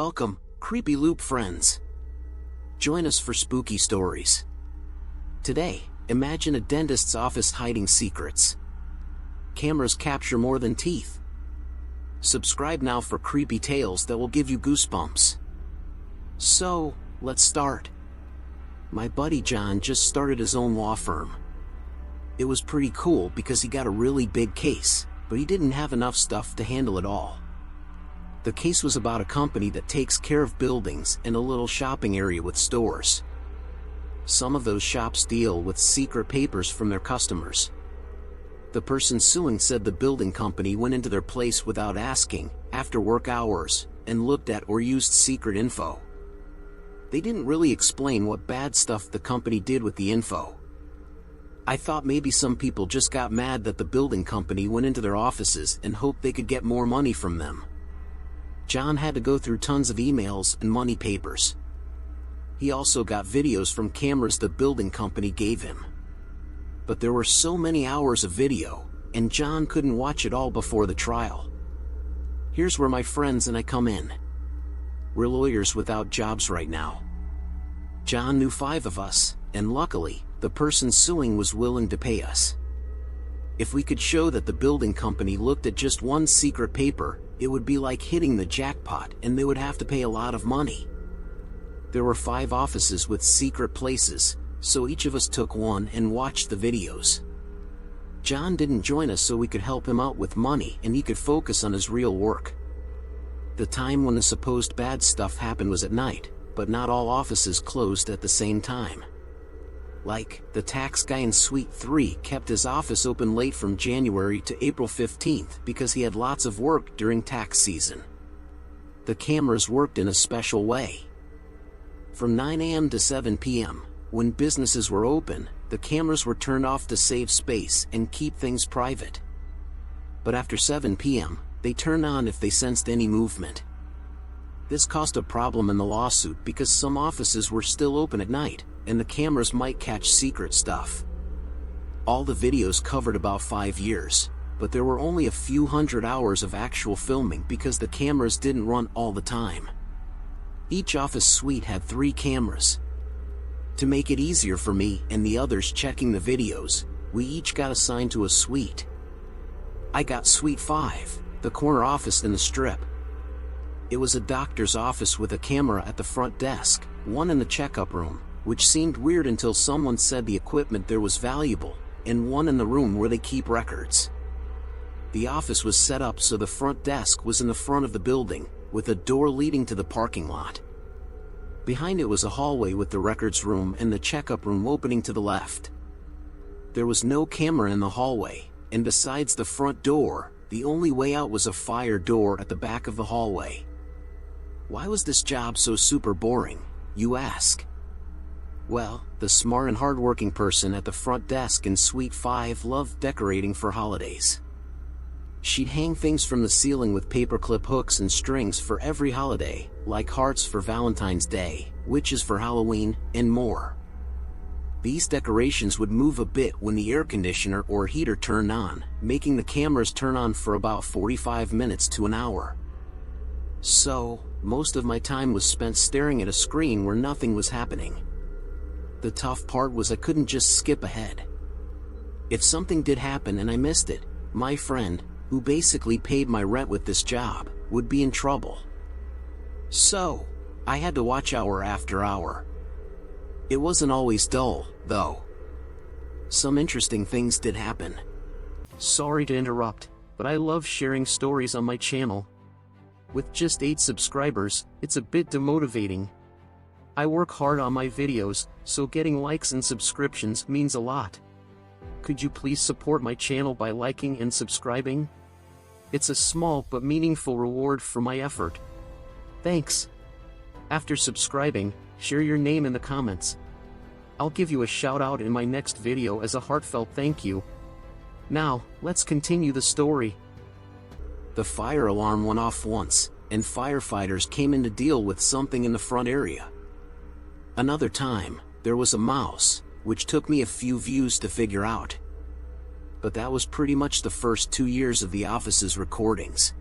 Welcome, Creepy Loop friends. Join us for spooky stories. Today, imagine a dentist's office hiding secrets. Cameras capture more than teeth. Subscribe now for creepy tales that will give you goosebumps. So, let's start. My buddy John just started his own law firm. It was pretty cool because he got a really big case, but he didn't have enough stuff to handle it all. The case was about a company that takes care of buildings and a little shopping area with stores. Some of those shops deal with secret papers from their customers. The person suing said the building company went into their place without asking, after work hours, and looked at or used secret info. They didn't really explain what bad stuff the company did with the info. I thought maybe some people just got mad that the building company went into their offices and hoped they could get more money from them. John had to go through tons of emails and money papers. He also got videos from cameras the building company gave him. But there were so many hours of video, and John couldn't watch it all before the trial. Here's where my friends and I come in. We're lawyers without jobs right now. John knew 5 of us, and luckily, the person suing was willing to pay us. If we could show that the building company looked at just one secret paper, it would be like hitting the jackpot and they would have to pay a lot of money. There were 5 offices with secret places, so each of us took one and watched the videos. John didn't join us so we could help him out with money and he could focus on his real work. The time when the supposed bad stuff happened was at night, but not all offices closed at the same time. Like, the tax guy in Suite 3 kept his office open late from January to April 15th because he had lots of work during tax season. The cameras worked in a special way. From 9 a.m. to 7 p.m., when businesses were open, the cameras were turned off to save space and keep things private. But after 7 p.m., they turned on if they sensed any movement. This caused a problem in the lawsuit because some offices were still open at night, and the cameras might catch secret stuff. All the videos covered about 5 years, but there were only a few hundred hours of actual filming because the cameras didn't run all the time. Each office suite had 3 cameras. To make it easier for me and the others checking the videos, we each got assigned to a suite. I got Suite 5, the corner office in the strip. It was a doctor's office with a camera at the front desk, one in the checkup room, which seemed weird until someone said the equipment there was valuable, and one in the room where they keep records. The office was set up so the front desk was in the front of the building, with a door leading to the parking lot. Behind it was a hallway with the records room and the checkup room opening to the left. There was no camera in the hallway, and besides the front door, the only way out was a fire door at the back of the hallway. Why was this job so super boring, you ask? Well, the smart and hardworking person at the front desk in Suite 5 loved decorating for holidays. She'd hang things from the ceiling with paperclip hooks and strings for every holiday, like hearts for Valentine's Day, witches for Halloween, and more. These decorations would move a bit when the air conditioner or heater turned on, making the cameras turn on for about 45 minutes to an hour. So, most of my time was spent staring at a screen where nothing was happening. The tough part was I couldn't just skip ahead. If something did happen and I missed it, my friend, who basically paid my rent with this job, would be in trouble. So, I had to watch hour after hour. It wasn't always dull, though. Some interesting things did happen. Sorry to interrupt, but I love sharing stories on my channel. With just 8 subscribers, it's a bit demotivating. I work hard on my videos, so getting likes and subscriptions means a lot. Could you please support my channel by liking and subscribing? It's a small but meaningful reward for my effort. Thanks. After subscribing, share your name in the comments. I'll give you a shout out in my next video as a heartfelt thank you. Now, let's continue the story. The fire alarm went off once, and firefighters came in to deal with something in the front area. Another time, there was a mouse, which took me a few views to figure out. But that was pretty much the first 2 years of the office's recordings.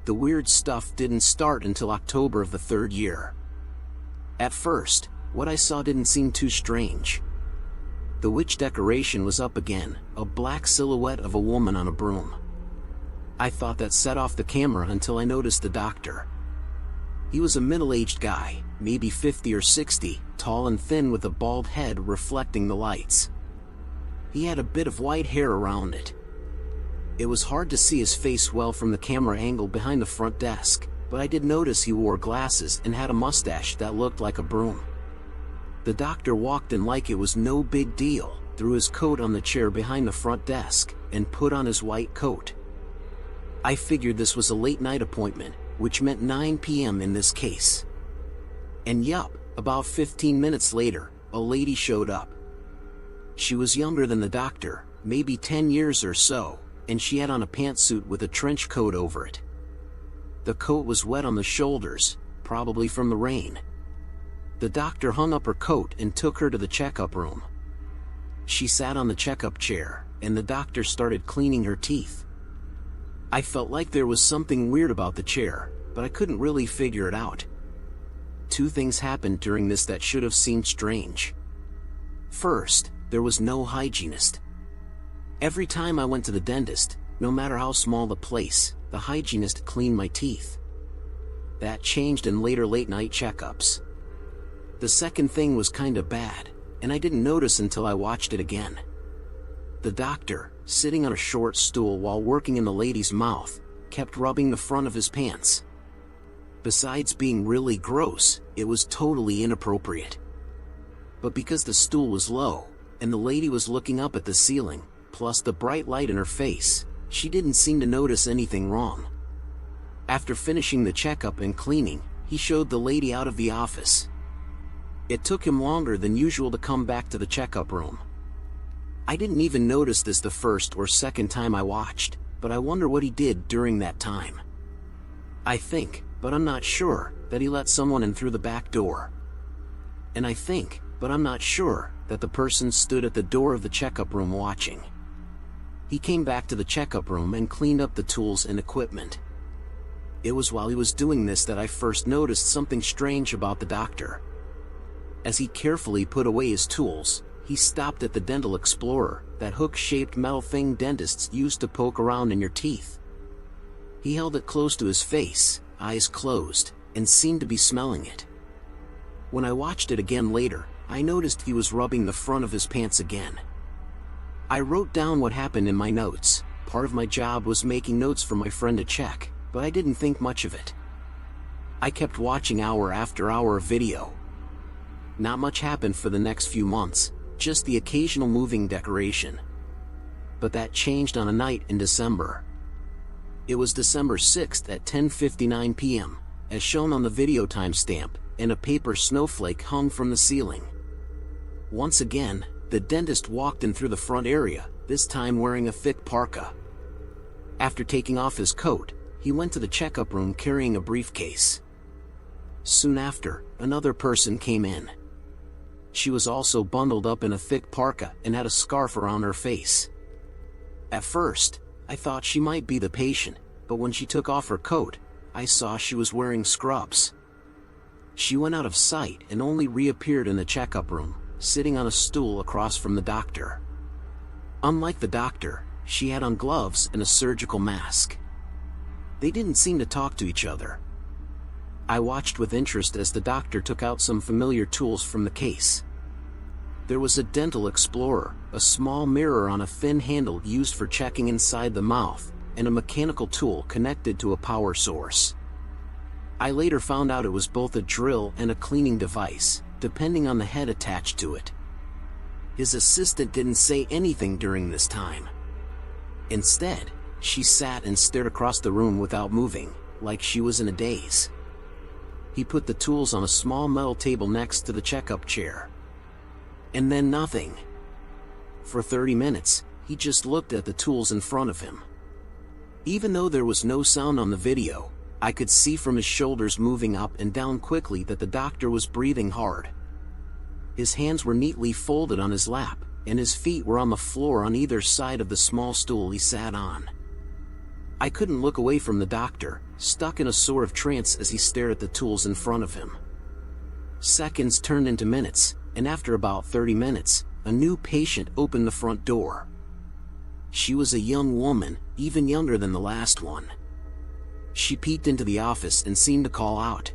the weird stuff didn't start until October of the third year. At first, what I saw didn't seem too strange. The witch decoration was up again, a black silhouette of a woman on a broom. I thought that set off the camera until I noticed the doctor. He was a middle-aged guy, maybe 50 or 60, tall and thin with a bald head reflecting the lights. He had a bit of white hair around it. It was hard to see his face well from the camera angle behind the front desk, but I did notice he wore glasses and had a mustache that looked like a broom. The doctor walked in like it was no big deal, threw his coat on the chair behind the front desk, and put on his white coat. I figured this was a late-night appointment, which meant 9 p.m. in this case. And yup, about 15 minutes later, a lady showed up. She was younger than the doctor, maybe 10 years or so, and she had on a pantsuit with a trench coat over it. The coat was wet on the shoulders, probably from the rain. The doctor hung up her coat and took her to the checkup room. She sat on the checkup chair, and the doctor started cleaning her teeth. I felt like there was something weird about the chair, but I couldn't really figure it out. Two things happened during this that should have seemed strange. First, there was no hygienist. Every time I went to the dentist, no matter how small the place, the hygienist cleaned my teeth. That changed in later late-night checkups. The second thing was kinda bad, and I didn't notice until I watched it again. The doctor, sitting on a short stool while working in the lady's mouth, kept rubbing the front of his pants. Besides being really gross, it was totally inappropriate. But because the stool was low, and the lady was looking up at the ceiling, plus the bright light in her face, she didn't seem to notice anything wrong. After finishing the checkup and cleaning, he showed the lady out of the office. It took him longer than usual to come back to the checkup room. I didn't even notice this the first or second time I watched, but I wonder what he did during that time. I think, but I'm not sure, that he let someone in through the back door. And I think, but I'm not sure, that the person stood at the door of the checkup room watching. He came back to the checkup room and cleaned up the tools and equipment. It was while he was doing this that I first noticed something strange about the doctor. As he carefully put away his tools, he stopped at the Dental Explorer, that hook-shaped metal thing dentists use to poke around in your teeth. He held it close to his face, eyes closed, and seemed to be smelling it. When I watched it again later, I noticed he was rubbing the front of his pants again. I wrote down what happened in my notes. Part of my job was making notes for my friend to check, but I didn't think much of it. I kept watching hour after hour of video. Not much happened for the next few months, just the occasional moving decoration. But that changed on a night in December. It was December 6th at 10:59 p.m., as shown on the video timestamp, and a paper snowflake hung from the ceiling. Once again, the dentist walked in through the front area, this time wearing a thick parka. After taking off his coat, he went to the checkup room carrying a briefcase. Soon after, another person came in. She was also bundled up in a thick parka and had a scarf around her face. At first, I thought she might be the patient, but when she took off her coat, I saw she was wearing scrubs. She went out of sight and only reappeared in the checkup room, sitting on a stool across from the doctor. Unlike the doctor, she had on gloves and a surgical mask. They didn't seem to talk to each other. I watched with interest as the doctor took out some familiar tools from the case. There was a Dental Explorer, a small mirror on a thin handle used for checking inside the mouth, and a mechanical tool connected to a power source. I later found out it was both a drill and a cleaning device, depending on the head attached to it. His assistant didn't say anything during this time. Instead, she sat and stared across the room without moving, like she was in a daze. He put the tools on a small metal table next to the checkup chair. And then nothing. For 30 minutes, he just looked at the tools in front of him. Even though there was no sound on the video, I could see from his shoulders moving up and down quickly that the doctor was breathing hard. His hands were neatly folded on his lap, and his feet were on the floor on either side of the small stool he sat on. I couldn't look away from the doctor, stuck in a sort of trance as he stared at the tools in front of him. Seconds turned into minutes, and after about 30 minutes, a new patient opened the front door. She was a young woman, even younger than the last one. She peeked into the office and seemed to call out.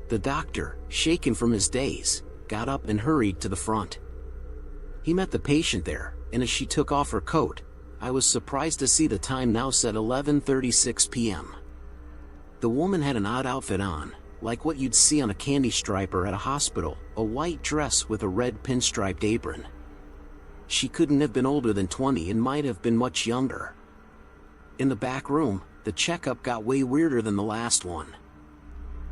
The doctor, shaken from his daze, got up and hurried to the front. He met the patient there, and as she took off her coat, I was surprised to see the time now said 11:36 p.m. The woman had an odd outfit on, like what you'd see on a candy striper at a hospital, a white dress with a red pinstriped apron. She couldn't have been older than 20 and might have been much younger. In the back room, the checkup got way weirder than the last one.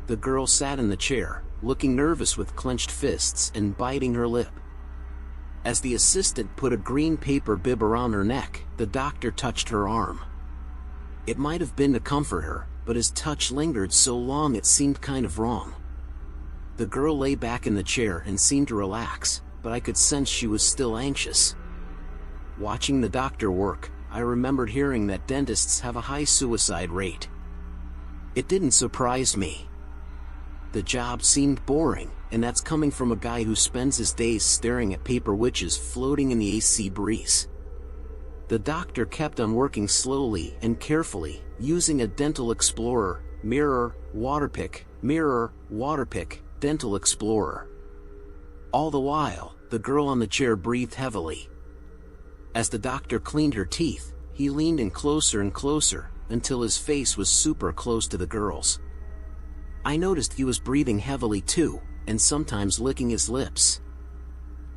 The girl sat in the chair, looking nervous with clenched fists and biting her lip. As the assistant put a green paper bib around her neck, the doctor touched her arm. It might have been to comfort her, but his touch lingered so long it seemed kind of wrong. The girl lay back in the chair and seemed to relax, but I could sense she was still anxious. Watching the doctor work, I remembered hearing that dentists have a high suicide rate. It didn't surprise me. The job seemed boring, and that's coming from a guy who spends his days staring at paper witches floating in the AC breeze. The doctor kept on working slowly and carefully, using a dental explorer, mirror, waterpick, dental explorer. All the while, the girl on the chair breathed heavily. As the doctor cleaned her teeth, he leaned in closer and closer, until his face was super close to the girl's. I noticed he was breathing heavily too, and sometimes licking his lips.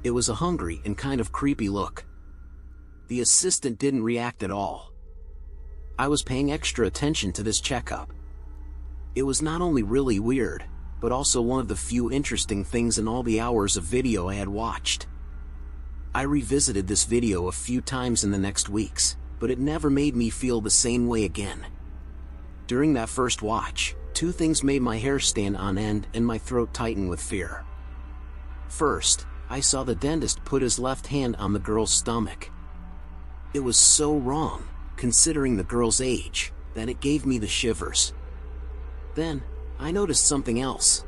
It was a hungry and kind of creepy look. The assistant didn't react at all. I was paying extra attention to this checkup. It was not only really weird, but also one of the few interesting things in all the hours of video I had watched. I revisited this video a few times in the next weeks, but it never made me feel the same way again. During that first watch, two things made my hair stand on end and my throat tighten with fear. First, I saw the dentist put his left hand on the girl's stomach. It was so wrong, considering the girl's age, that it gave me the shivers. Then, I noticed something else.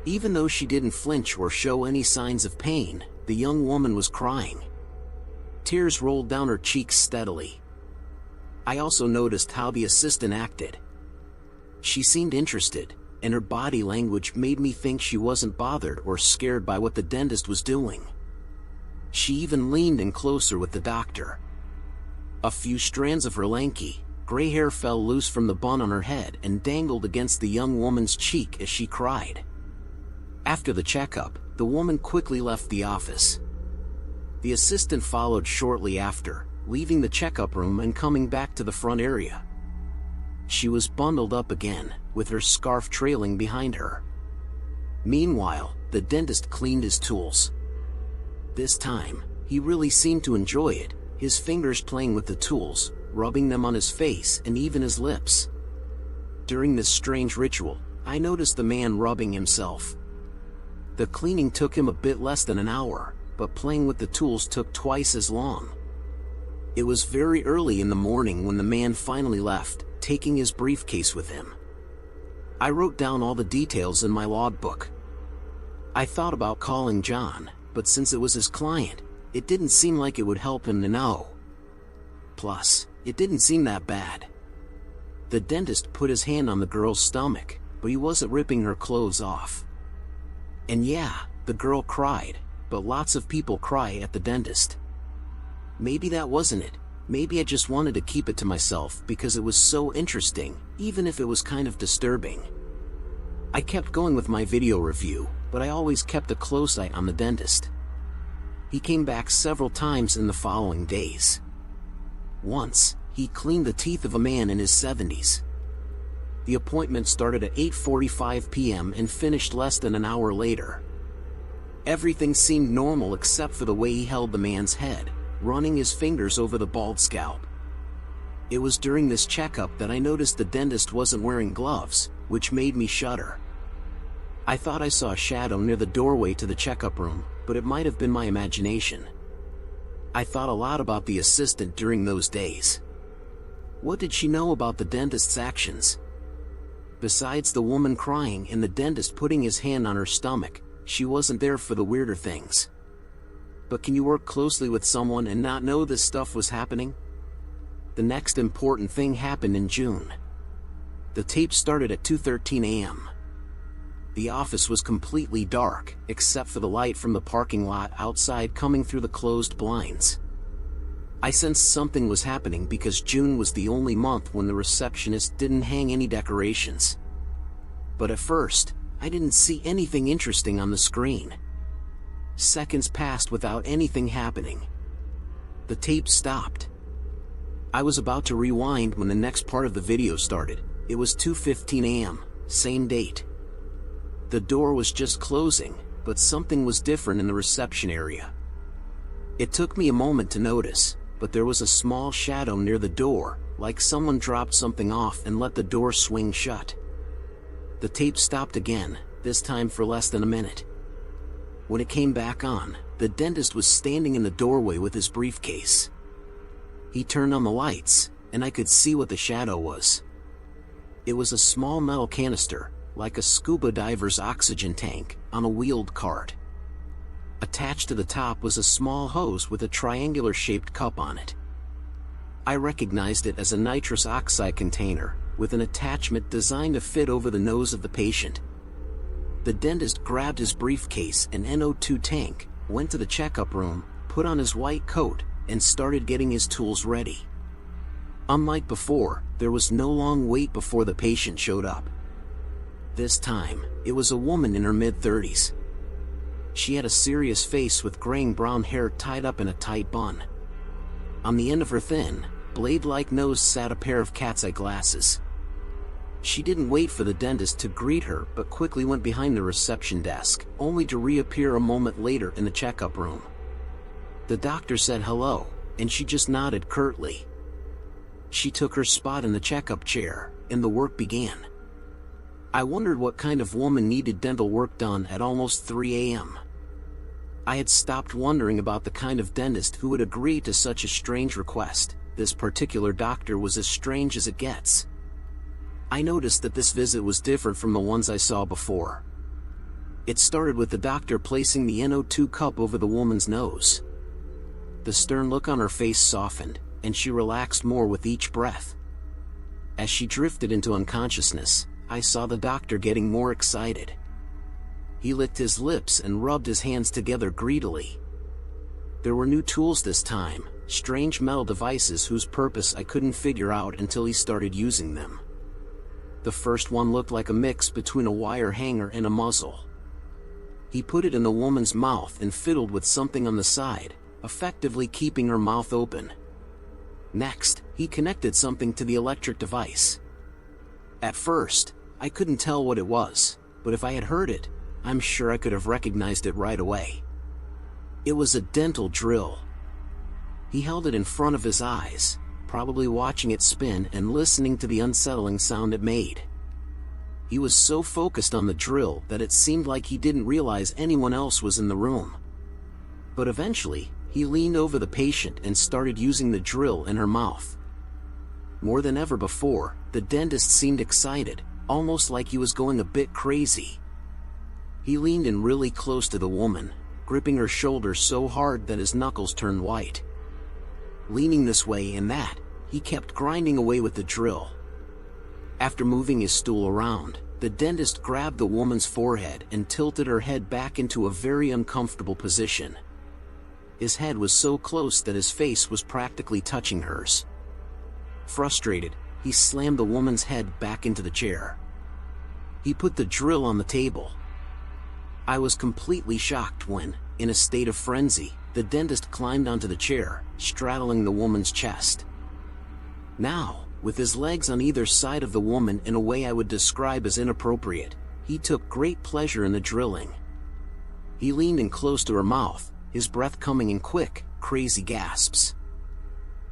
Even though she didn't flinch or show any signs of pain, the young woman was crying. Tears rolled down her cheeks steadily. I also noticed how the assistant acted. She seemed interested, and her body language made me think she wasn't bothered or scared by what the dentist was doing. She even leaned in closer with the doctor. A few strands of her lanky, gray hair fell loose from the bun on her head and dangled against the young woman's cheek as she cried. After the checkup, the woman quickly left the office. The assistant followed shortly after, leaving the checkup room and coming back to the front area. She was bundled up again, with her scarf trailing behind her. Meanwhile, the dentist cleaned his tools. This time, he really seemed to enjoy it, his fingers playing with the tools, rubbing them on his face and even his lips. During this strange ritual, I noticed the man rubbing himself. The cleaning took him a bit less than an hour, but playing with the tools took twice as long. It was very early in the morning when the man finally left, taking his briefcase with him. I wrote down all the details in my logbook. I thought about calling John, but since it was his client, it didn't seem like it would help him to know. Plus, it didn't seem that bad. The dentist put his hand on the girl's stomach, but he wasn't ripping her clothes off. And yeah, the girl cried, but lots of people cry at the dentist. Maybe that wasn't it. Maybe I just wanted to keep it to myself because it was so interesting, even if it was kind of disturbing. I kept going with my video review, but I always kept a close eye on the dentist. He came back several times in the following days. Once, he cleaned the teeth of a man in his 70s. The appointment started at 8:45 p.m. and finished less than an hour later. Everything seemed normal except for the way he held the man's head, running his fingers over the bald scalp. It was during this checkup that I noticed the dentist wasn't wearing gloves, which made me shudder. I thought I saw a shadow near the doorway to the checkup room, but it might have been my imagination. I thought a lot about the assistant during those days. What did she know about the dentist's actions? Besides the woman crying and the dentist putting his hand on her stomach, she wasn't there for the weirder things. But can you work closely with someone and not know this stuff was happening? The next important thing happened in June. The tape started at 2:13 a.m. The office was completely dark, except for the light from the parking lot outside coming through the closed blinds. I sensed something was happening because June was the only month when the receptionist didn't hang any decorations. But at first, I didn't see anything interesting on the screen. Seconds passed without anything happening. The tape stopped. I was about to rewind when the next part of the video started. It was 2:15 a.m., same date. The door was just closing, but something was different in the reception area. It took me a moment to notice, but there was a small shadow near the door, like someone dropped something off and let the door swing shut. The tape stopped again, this time for less than a minute. When it came back on, the dentist was standing in the doorway with his briefcase. He turned on the lights, and I could see what the shadow was. It was a small metal canister, like a scuba diver's oxygen tank, on a wheeled cart. Attached to the top was a small hose with a triangular-shaped cup on it. I recognized it as a nitrous oxide container, with an attachment designed to fit over the nose of the patient. The dentist grabbed his briefcase and NO2 tank, went to the checkup room, put on his white coat, and started getting his tools ready. Unlike before, there was no long wait before the patient showed up. This time, it was a woman in her mid-30s. She had a serious face with graying brown hair tied up in a tight bun. On the end of her thin, blade-like nose sat a pair of cat's eye glasses. She didn't wait for the dentist to greet her but quickly went behind the reception desk, only to reappear a moment later in the checkup room. The doctor said hello, and she just nodded curtly. She took her spot in the checkup chair, and the work began. I wondered what kind of woman needed dental work done at almost 3 a.m. I had stopped wondering about the kind of dentist who would agree to such a strange request. This particular doctor was as strange as it gets. I noticed that this visit was different from the ones I saw before. It started with the doctor placing the NO2 cup over the woman's nose. The stern look on her face softened, and she relaxed more with each breath. As she drifted into unconsciousness, I saw the doctor getting more excited. He licked his lips and rubbed his hands together greedily. There were new tools this time, strange metal devices whose purpose I couldn't figure out until he started using them. The first one looked like a mix between a wire hanger and a muzzle. He put it in the woman's mouth and fiddled with something on the side, effectively keeping her mouth open. Next, he connected something to the electric device. At first, I couldn't tell what it was, but if I had heard it, I'm sure I could have recognized it right away. It was a dental drill. He held it in front of his eyes, probably watching it spin and listening to the unsettling sound it made. He was so focused on the drill that it seemed like he didn't realize anyone else was in the room. But eventually, he leaned over the patient and started using the drill in her mouth. More than ever before, the dentist seemed excited, almost like he was going a bit crazy. He leaned in really close to the woman, gripping her shoulder so hard that his knuckles turned white. Leaning this way and that, he kept grinding away with the drill. After moving his stool around, the dentist grabbed the woman's forehead and tilted her head back into a very uncomfortable position. His head was so close that his face was practically touching hers. Frustrated, he slammed the woman's head back into the chair. He put the drill on the table. I was completely shocked when, in a state of frenzy, the dentist climbed onto the chair, straddling the woman's chest. Now, with his legs on either side of the woman in a way I would describe as inappropriate, he took great pleasure in the drilling. He leaned in close to her mouth, his breath coming in quick, crazy gasps.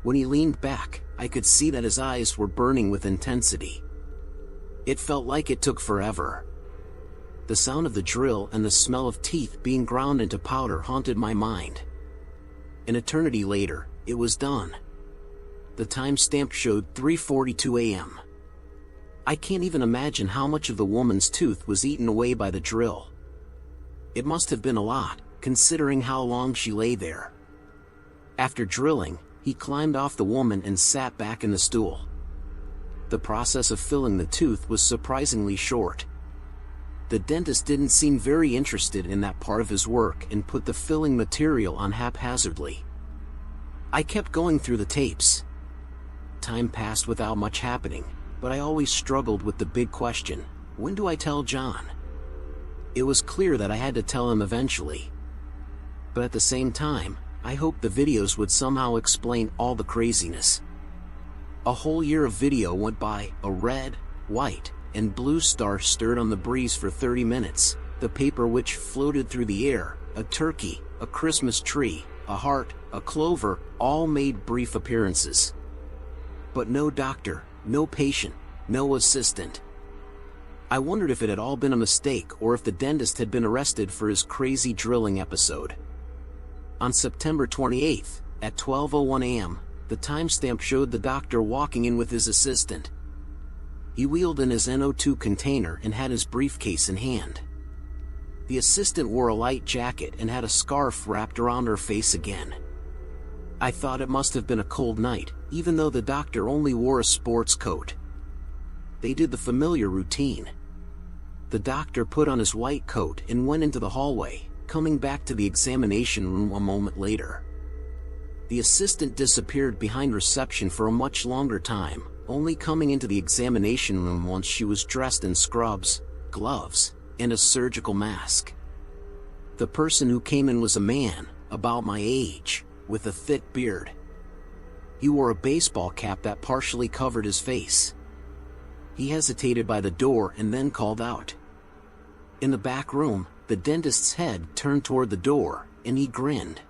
When he leaned back, I could see that his eyes were burning with intensity. It felt like it took forever. The sound of the drill and the smell of teeth being ground into powder haunted my mind. An eternity later, it was done. The timestamp showed 3:42 a.m. I can't even imagine how much of the woman's tooth was eaten away by the drill. It must have been a lot, considering how long she lay there. After drilling, he climbed off the woman and sat back in the stool. The process of filling the tooth was surprisingly short. The dentist didn't seem very interested in that part of his work and put the filling material on haphazardly. I kept going through the tapes. Time passed without much happening, but I always struggled with the big question: when do I tell John? It was clear that I had to tell him eventually. But at the same time, I hoped the videos would somehow explain all the craziness. A whole year of video went by. A red, white, and blue star stirred on the breeze for 30 minutes, the paper which floated through the air, a turkey, a Christmas tree, a heart, a clover, all made brief appearances. But no doctor, no patient, no assistant. I wondered if it had all been a mistake or if the dentist had been arrested for his crazy drilling episode. On September 28th, at 12:01 a.m., the timestamp showed the doctor walking in with his assistant. He wheeled in his NO2 container and had his briefcase in hand. The assistant wore a light jacket and had a scarf wrapped around her face again. I thought it must have been a cold night, even though the doctor only wore a sports coat. They did the familiar routine. The doctor put on his white coat and went into the hallway, coming back to the examination room a moment later. The assistant disappeared behind reception for a much longer time, only coming into the examination room once she was dressed in scrubs, gloves, and a surgical mask. The person who came in was a man, about my age, with a thick beard. He wore a baseball cap that partially covered his face. He hesitated by the door and then called out. In the back room, the dentist's head turned toward the door, and he grinned.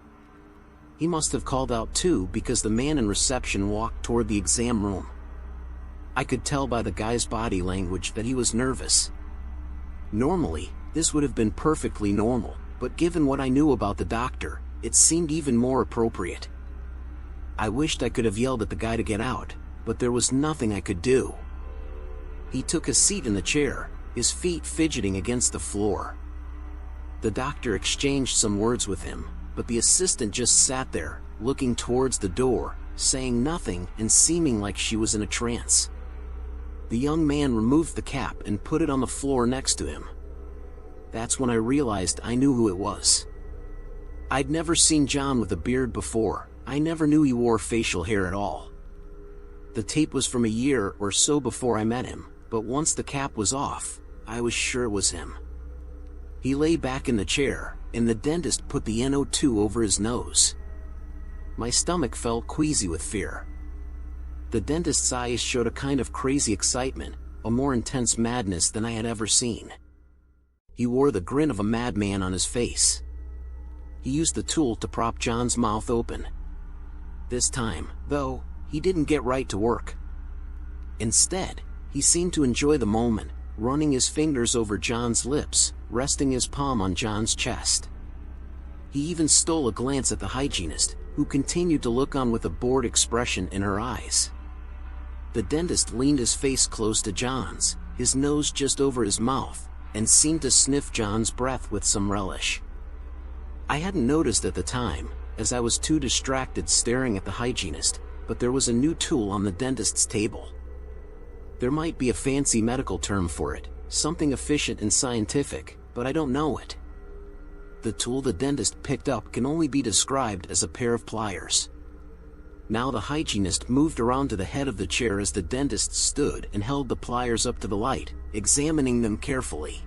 He must have called out too, because the man in reception walked toward the exam room. I could tell by the guy's body language that he was nervous. Normally, this would have been perfectly normal, but given what I knew about the doctor, it seemed even more appropriate. I wished I could have yelled at the guy to get out, but there was nothing I could do. He took a seat in the chair, his feet fidgeting against the floor. The doctor exchanged some words with him, but the assistant just sat there, looking towards the door, saying nothing and seeming like she was in a trance. The young man removed the cap and put it on the floor next to him. That's when I realized I knew who it was. I'd never seen John with a beard before. I never knew he wore facial hair at all. The tape was from a year or so before I met him, but once the cap was off, I was sure it was him. He lay back in the chair, and the dentist put the NO2 over his nose. My stomach felt queasy with fear. The dentist's eyes showed a kind of crazy excitement, a more intense madness than I had ever seen. He wore the grin of a madman on his face. He used the tool to prop John's mouth open. This time, though, he didn't get right to work. Instead, he seemed to enjoy the moment, running his fingers over John's lips, resting his palm on John's chest. He even stole a glance at the hygienist, who continued to look on with a bored expression in her eyes. The dentist leaned his face close to John's, his nose just over his mouth, and seemed to sniff John's breath with some relish. I hadn't noticed at the time, as I was too distracted staring at the hygienist, but there was a new tool on the dentist's table. There might be a fancy medical term for it, something efficient and scientific, but I don't know it. The tool the dentist picked up can only be described as a pair of pliers. Now the hygienist moved around to the head of the chair as the dentist stood and held the pliers up to the light, examining them carefully.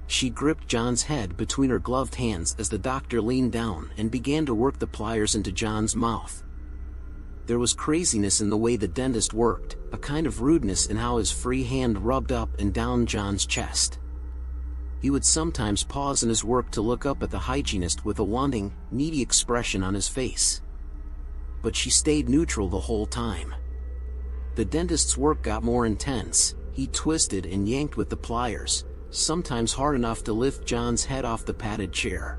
She gripped John's head between her gloved hands as the doctor leaned down and began to work the pliers into John's mouth. There was craziness in the way the dentist worked, a kind of rudeness in how his free hand rubbed up and down John's chest. He would sometimes pause in his work to look up at the hygienist with a wanting, needy expression on his face. But she stayed neutral the whole time. The dentist's work got more intense. He twisted and yanked with the pliers, sometimes hard enough to lift John's head off the padded chair.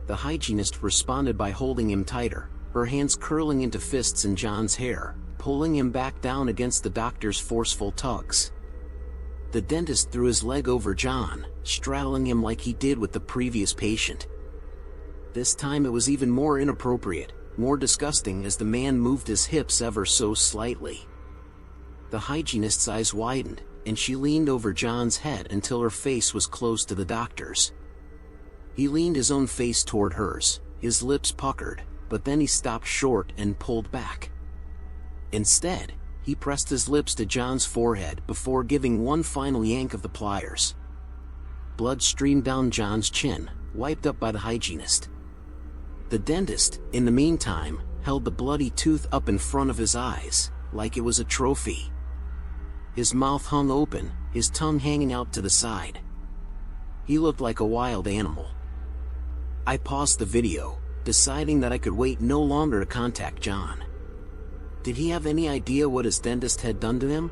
The hygienist responded by holding him tighter, her hands curling into fists in John's hair, pulling him back down against the doctor's forceful tugs. The dentist threw his leg over John, straddling him like he did with the previous patient. This time it was even more inappropriate, more disgusting as the man moved his hips ever so slightly. The hygienist's eyes widened, and she leaned over John's head until her face was close to the doctor's. He leaned his own face toward hers, his lips puckered, but then he stopped short and pulled back. Instead, he pressed his lips to John's forehead before giving one final yank of the pliers. Blood streamed down John's chin, wiped up by the hygienist. The dentist, in the meantime, held the bloody tooth up in front of his eyes, like it was a trophy. His mouth hung open, his tongue hanging out to the side. He looked like a wild animal. I paused the video, deciding that I could wait no longer to contact John. Did he have any idea what his dentist had done to him?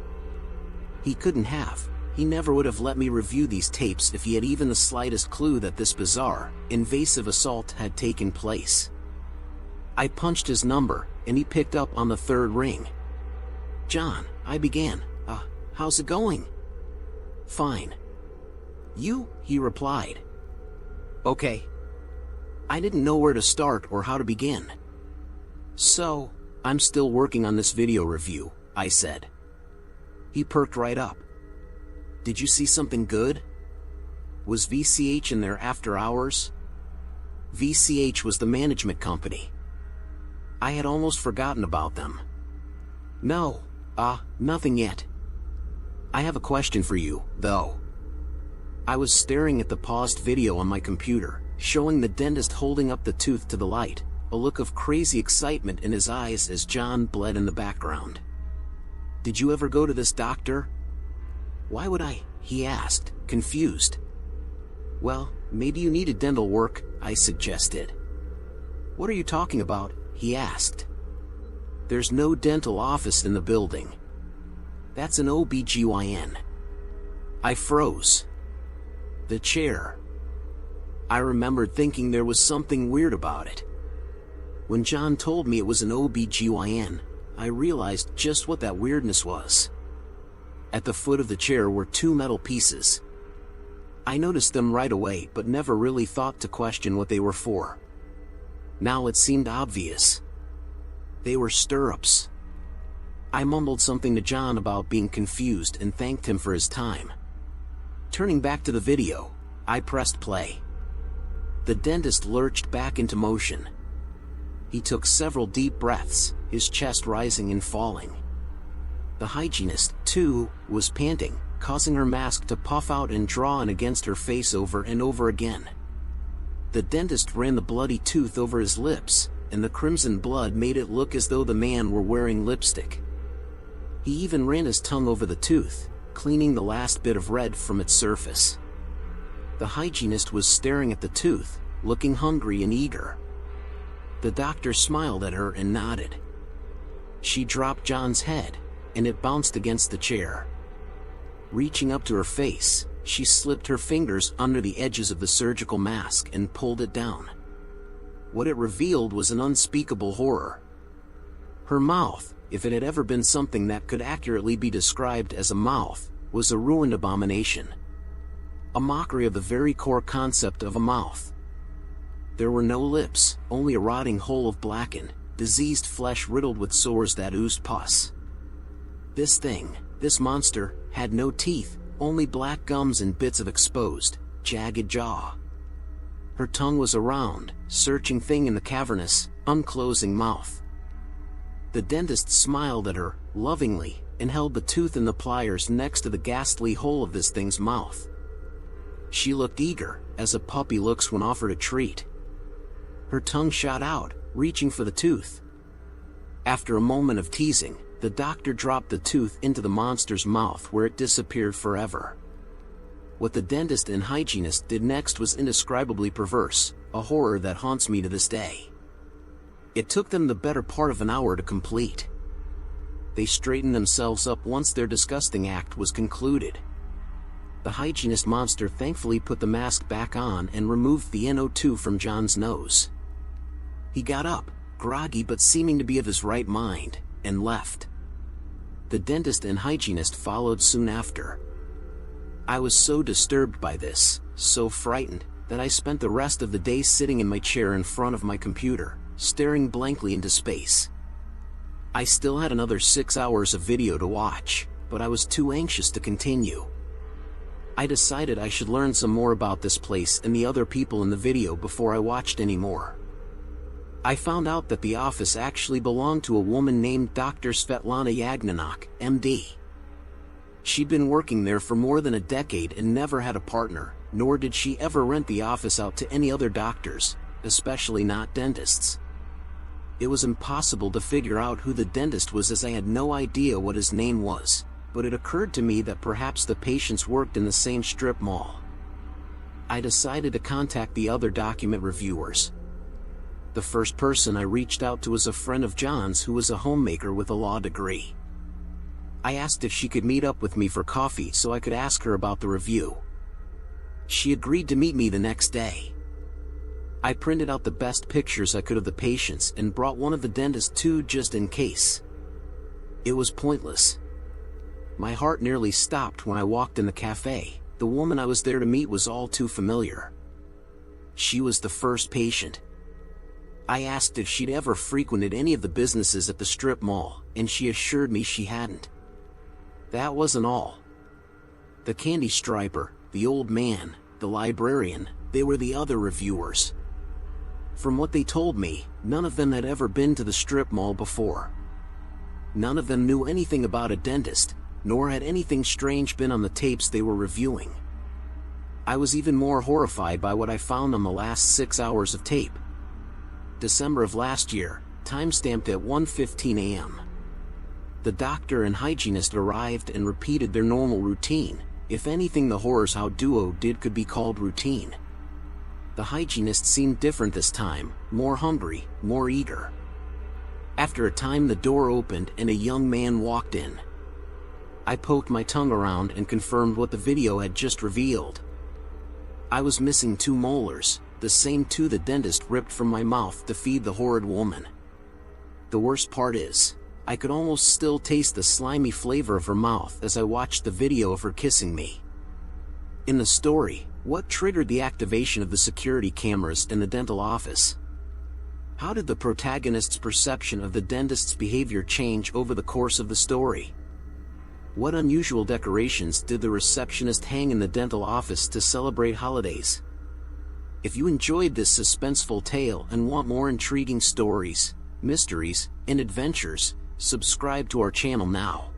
He couldn't have. He never would have let me review these tapes if he had even the slightest clue that this bizarre, invasive assault had taken place. I punched his number, and he picked up on the third ring. "John," I began, how's it going?" "Fine." "You?" he replied. "Okay." I didn't know where to start or how to begin. "So, I'm still working on this video review," I said. He perked right up. "Did you see something good? Was VCH in there after hours?" VCH was the management company. I had almost forgotten about them. "No, nothing yet. I have a question for you, though." I was staring at the paused video on my computer, showing the dentist holding up the tooth to the light, a look of crazy excitement in his eyes as John bled in the background. "Did you ever go to this doctor?" "Why would I?" he asked, confused. "Well, maybe you needed dental work," I suggested. "What are you talking about?" he asked. "There's no dental office in the building. That's an OBGYN." I froze. The chair. I remembered thinking there was something weird about it. When John told me it was an OBGYN, I realized just what that weirdness was. At the foot of the chair were two metal pieces. I noticed them right away but never really thought to question what they were for. Now it seemed obvious. They were stirrups. I mumbled something to John about being confused and thanked him for his time. Turning back to the video, I pressed play. The dentist lurched back into motion. He took several deep breaths, his chest rising and falling. The hygienist, too, was panting, causing her mask to puff out and draw in against her face over and over again. The dentist ran the bloody tooth over his lips, and the crimson blood made it look as though the man were wearing lipstick. He even ran his tongue over the tooth, cleaning the last bit of red from its surface. The hygienist was staring at the tooth, looking hungry and eager. The doctor smiled at her and nodded. She dropped John's head, and it bounced against the chair. Reaching up to her face, she slipped her fingers under the edges of the surgical mask and pulled it down. What it revealed was an unspeakable horror. Her mouth, if it had ever been something that could accurately be described as a mouth, was a ruined abomination. A mockery of the very core concept of a mouth. There were no lips, only a rotting hole of blackened, diseased flesh riddled with sores that oozed pus. This thing, this monster, had no teeth, only black gums and bits of exposed, jagged jaw. Her tongue was a round, searching thing in the cavernous, unclosing mouth. The dentist smiled at her, lovingly, and held the tooth and the pliers next to the ghastly hole of this thing's mouth. She looked eager, as a puppy looks when offered a treat. Her tongue shot out, reaching for the tooth. After a moment of teasing, the doctor dropped the tooth into the monster's mouth where it disappeared forever. What the dentist and hygienist did next was indescribably perverse, a horror that haunts me to this day. It took them the better part of an hour to complete. They straightened themselves up once their disgusting act was concluded. The hygienist monster thankfully put the mask back on and removed the NO2 from John's nose. He got up, groggy but seeming to be of his right mind, and left. The dentist and hygienist followed soon after. I was so disturbed by this, so frightened, that I spent the rest of the day sitting in my chair in front of my computer, staring blankly into space. I still had another 6 hours of video to watch, but I was too anxious to continue. I decided I should learn some more about this place and the other people in the video before I watched any more. I found out that the office actually belonged to a woman named Dr. Svetlana Yagnanok, MD. She'd been working there for more than a decade and never had a partner, nor did she ever rent the office out to any other doctors, especially not dentists. It was impossible to figure out who the dentist was, as I had no idea what his name was, but it occurred to me that perhaps the patients worked in the same strip mall. I decided to contact the other document reviewers. The first person I reached out to was a friend of John's who was a homemaker with a law degree. I asked if she could meet up with me for coffee so I could ask her about the review. She agreed to meet me the next day. I printed out the best pictures I could of the patients and brought one of the dentist too, just in case. It was pointless. My heart nearly stopped when I walked in the cafe. The woman I was there to meet was all too familiar. She was the first patient. I asked if she'd ever frequented any of the businesses at the strip mall, and she assured me she hadn't. That wasn't all. The candy striper, the old man, the librarian, they were the other reviewers. From what they told me, none of them had ever been to the strip mall before. None of them knew anything about a dentist, nor had anything strange been on the tapes they were reviewing. I was even more horrified by what I found on the last 6 hours of tape. December of last year, timestamped at 1:15 a.m. The doctor and hygienist arrived and repeated their normal routine. If anything, the horrors how duo did could be called routine. The hygienist seemed different this time, more hungry, more eager. After a time, the door opened and a young man walked in. I poked my tongue around and confirmed what the video had just revealed. I was missing 2 molars, the same 2 the dentist ripped from my mouth to feed the horrid woman. The worst part is, I could almost still taste the slimy flavor of her mouth as I watched the video of her kissing me. In the story, what triggered the activation of the security cameras in the dental office? How did the protagonist's perception of the dentist's behavior change over the course of the story? What unusual decorations did the receptionist hang in the dental office to celebrate holidays? If you enjoyed this suspenseful tale and want more intriguing stories, mysteries, and adventures, subscribe to our channel now.